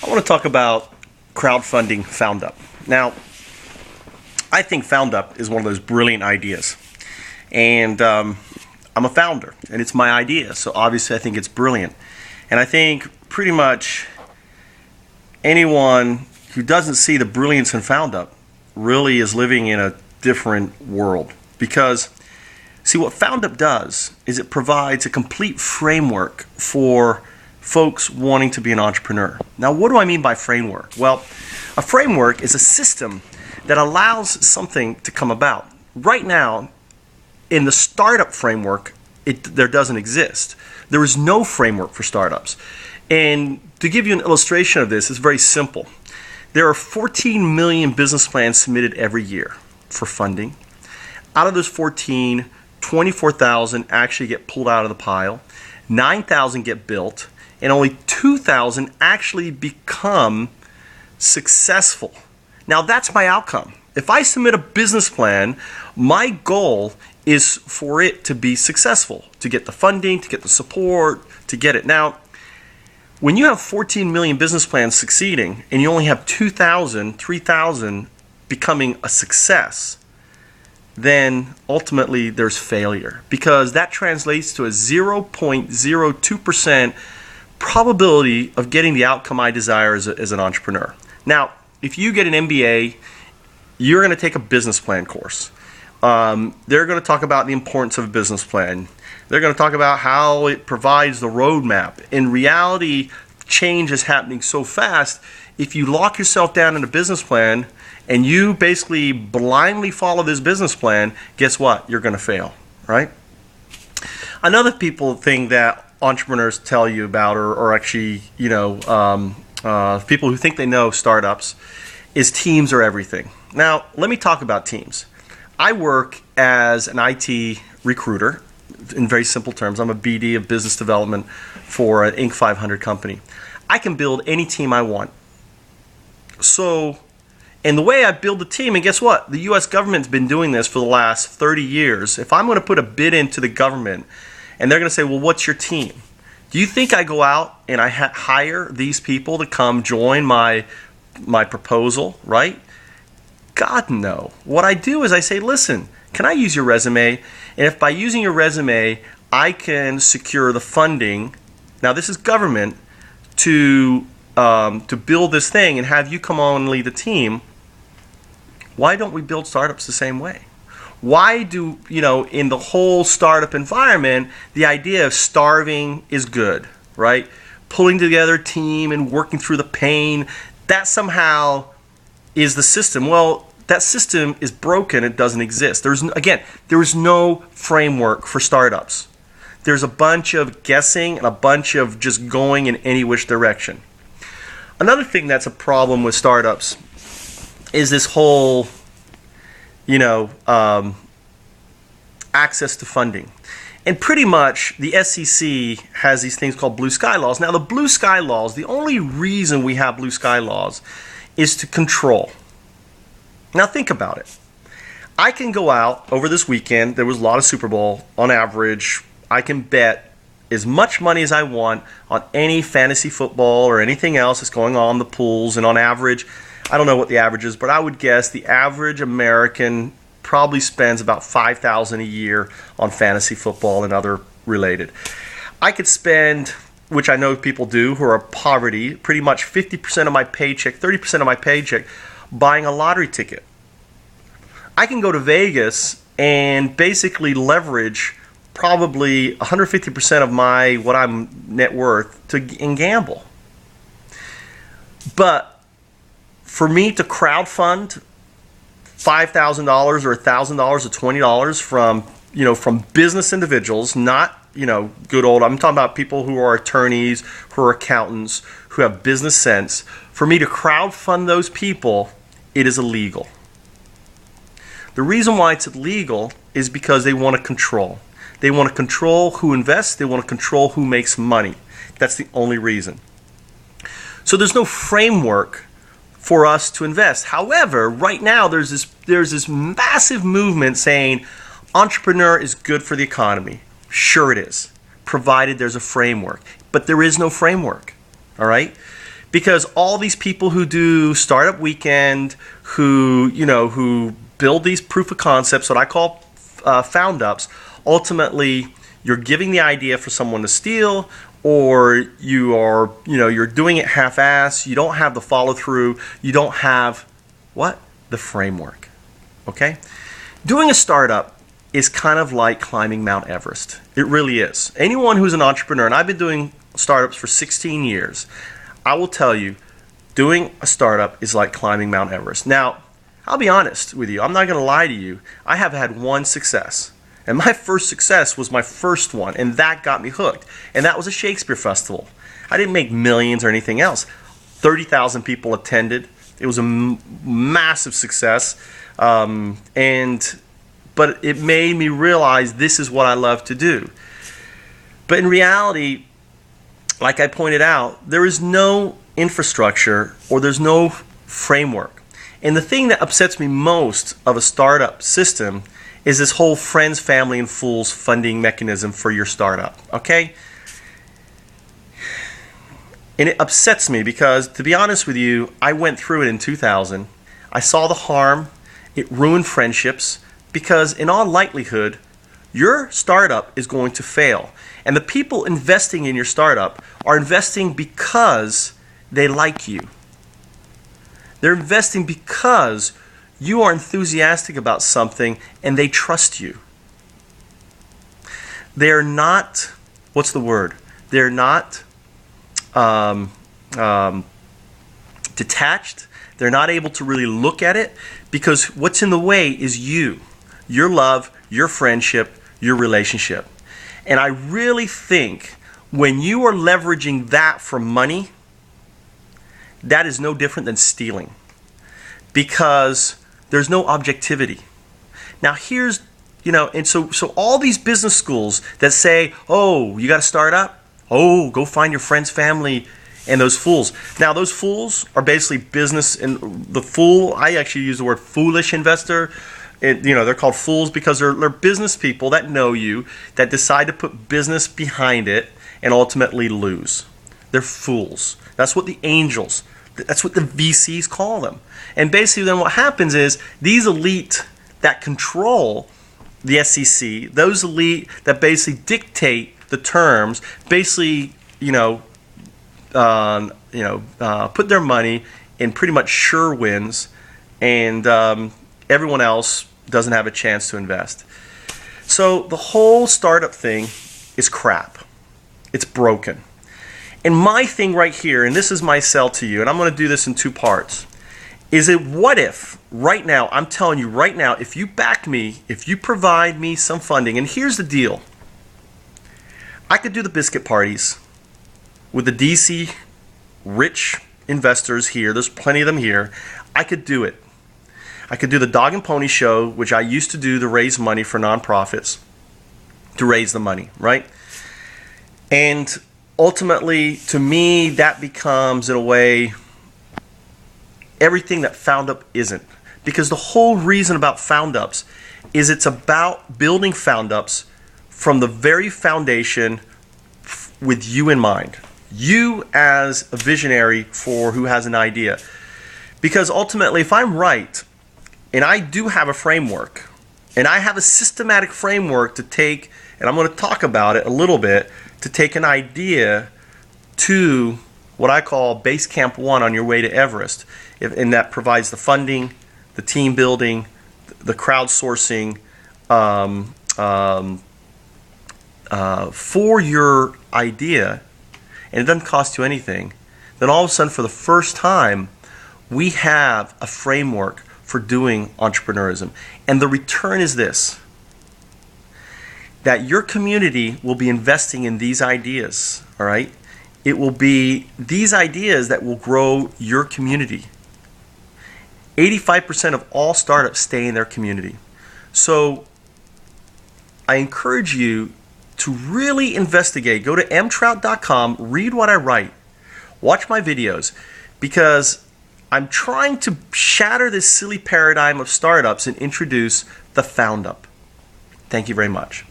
I want to talk about crowdfunding Foundup. Now, I think Foundup is one of those brilliant ideas. And I'm a founder, and it's my idea, so obviously I think it's brilliant. And I think pretty much anyone who doesn't see the brilliance in Foundup really is living in a different world. Because, see, what Foundup does is it provides a complete framework for folks wanting to be an entrepreneur. Now, what do I mean by framework? Well, a framework is a system that allows something to come about. Right now, in the startup framework, there doesn't exist. There is no framework for startups. And to give you an illustration of this, it's very simple. There are 14 million business plans submitted every year for funding. Out of those 14, 24,000 actually get pulled out of the pile, 9,000 get built, and only 2,000 actually become successful. Now that's my outcome. If I submit a business plan, my goal is for it to be successful, to get the funding, to get the support, to get it. Now, when you have 14 million business plans succeeding and you only have 2,000, 3,000 becoming a success, then ultimately there's failure, because that translates to a 0.02% probability of getting the outcome I desire as an entrepreneur. Now, if you get an MBA, you're going to take a business plan course. They're going to talk about the importance of a business plan. They're going to talk about how it provides the roadmap. In reality, change is happening so fast. If you lock yourself down in a business plan and you basically blindly follow this business plan, guess what? You're going to fail, right? Another thing that entrepreneurs tell you about, or actually, people who think they know startups, is teams are everything. Now, let me talk about teams. I work as an IT recruiter. In very simple terms, I'm a BD of business development for an Inc. 500 company. I can build any team I want. So, and the way I build the team, and guess what? The U.S. government's been doing this for the last 30 years. If I'm going to put a bid into the government, and they're going to say, well, what's your team? Do you think I go out and I hire these people to come join my proposal, right? God, no. What I do is I say, listen, can I use your resume? And if by using your resume, I can secure the funding, now this is government, to build this thing and have you come on and lead the team, why don't we build startups the same way? Why do, in the whole startup environment, the idea of starving is good, right? Pulling together a team and working through the pain, that somehow is the system. Well, that system is broken. It doesn't exist. There is no framework for startups. There's a bunch of guessing and a bunch of just going in any which direction. Another thing that's a problem with startups is this whole, access to funding. And pretty much the SEC has these things called blue sky laws. Now, the blue sky laws, the only reason we have blue sky laws is to control. Now, think about it. I can go out over this weekend. There was a lot of Super Bowl. On average, I can bet as much money as I want on any fantasy football or anything else that's going on in the pools. And on average, I don't know what the average is, but I would guess the average American probably spends about $5,000 a year on fantasy football and other related. I could spend, which I know people do who are poverty, pretty much 50% of my paycheck, 30% of my paycheck, buying a lottery ticket. I can go to Vegas and basically leverage probably 150% of what I'm net worth and gamble. But for me to crowdfund $5,000 or $1,000 or $20 from business individuals, not good old, I'm talking about people who are attorneys, who are accountants, who have business sense. For me to crowdfund those people, it is illegal. The reason why it's illegal is because they want to control. They want to control who invests. They want to control who makes money. That's the only reason. So there's no framework for us to invest. However, right now there's this massive movement saying entrepreneur is good for the economy. Sure it is, provided there's a framework. But there is no framework, all right? Because all these people who do startup weekend, who build these proof of concepts, what I call Foundups, ultimately you're giving the idea for someone to steal, or you're doing it half-ass. You don't have the follow-through. You don't have what? The framework. Okay? Doing a startup is kind of like climbing Mount Everest. It really is. Anyone who's an entrepreneur, and I've been doing startups for 16 years, I will tell you, doing a startup is like climbing Mount Everest. Now, I'll be honest with you. I'm not going to lie to you. I have had one success. And my first success was my first one, and that got me hooked. And that was a Shakespeare festival. I didn't make millions or anything else. 30,000 people attended. It was a massive success. But it made me realize this is what I love to do. But in reality, like I pointed out, there is no infrastructure or there's no framework. And the thing that upsets me most of a startup system is this whole friends, family, and fools funding mechanism for your startup, okay? And it upsets me because, to be honest with you, I went through it in 2000. I saw the harm. It ruined friendships because, in all likelihood, your startup is going to fail. And the people investing in your startup are investing because they like you. They're investing because you are enthusiastic about something and they trust you. They're not, what's the word? They're not detached. They're not able to really look at it because what's in the way is you, your love, your friendship, your relationship. And I really think when you are leveraging that for money, that is no different than stealing because there's no objectivity. Now here's, and so all these business schools that say, oh, you got to start up, oh, go find your friends, family, and those fools. Now those fools are basically business, and the fool, I actually use the word foolish investor. They're called fools because they're business people that know you, that decide to put business behind it and ultimately lose. They're fools. That's what the angels, that's what the VCs call them. And basically then what happens is these elite that control the SEC, those elite that basically dictate the terms, basically, put their money in pretty much sure wins, and everyone else doesn't have a chance to invest. So the whole startup thing is crap. It's broken. And my thing right here, and this is my sell to you, and I'm going to do this in two parts, is it what if, right now, I'm telling you right now, if you back me, if you provide me some funding, and here's the deal. I could do the biscuit parties with the DC rich investors here. There's plenty of them here. I could do it. I could do the dog and pony show, which I used to do to raise money for nonprofits, to raise the money, right? And ultimately, to me, that becomes, in a way, everything that Foundup isn't. Because the whole reason about Foundups is it's about building Foundups from the very foundation with you in mind. You as a visionary for who has an idea. Because ultimately, if I'm right, and I do have a framework, and I have a systematic framework to take, and I'm going to talk about it a little bit, to take an idea to what I call Base Camp 1 on your way to Everest. And that provides the funding, the team building, the crowdsourcing for your idea, and it doesn't cost you anything. Then all of a sudden, for the first time, we have a framework for doing entrepreneurism. And the return is this, that your community will be investing in these ideas, all right? It will be these ideas that will grow your community. 85% of all startups stay in their community. So I encourage you to really investigate. Go to mtrout.com, read what I write, watch my videos, because I'm trying to shatter this silly paradigm of startups and introduce the Foundup. Thank you very much.